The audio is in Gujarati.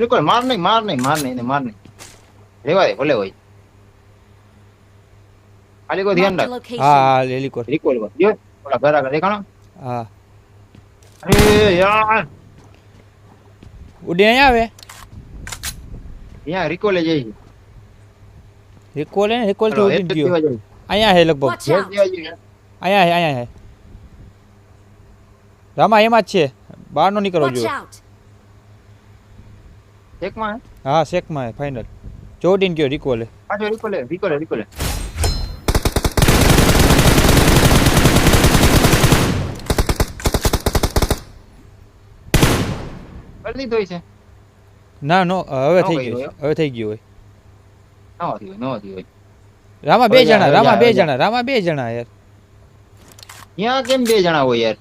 રિકોલ માર નહીં રેવા દે ભલે હોય ખાલી કોઈ ધ્યાન Marked a રાખ location. હા હેલિકોપ્ટર રિકોલ જો ઓલા ઘર આગળ દેખાણો હા અરે યાર ઉડી અહીંયા આવે અહીંયા રિકોલે જાય છે રિકોલ હે રિકોલ થી ચલો, ઉડીને હેડ ગયો દેવા જાય. અહીંયા હે લગભગ Watch હેડ out. દેવા જાય. અહીંયા હે રામા એમાં જ છે બહાર નો નીકળવો Watch જોઈએ out. ચેકમાં હે? હા શેકમાં હે ફાઇનલ ચોડીને ગયો રિકોલે પાછો રિકોલે કરી દીધો છે ના નો હવે નો થઈ ગયો ગયો હવે થઈ ગયું હોય ન હતી હોય રામા બે હવે જા, જણા હવે રામા જા, બે હવે જા. જણા રામા બે જણા યાર ત્યાં કેમ બે જણા હોય યાર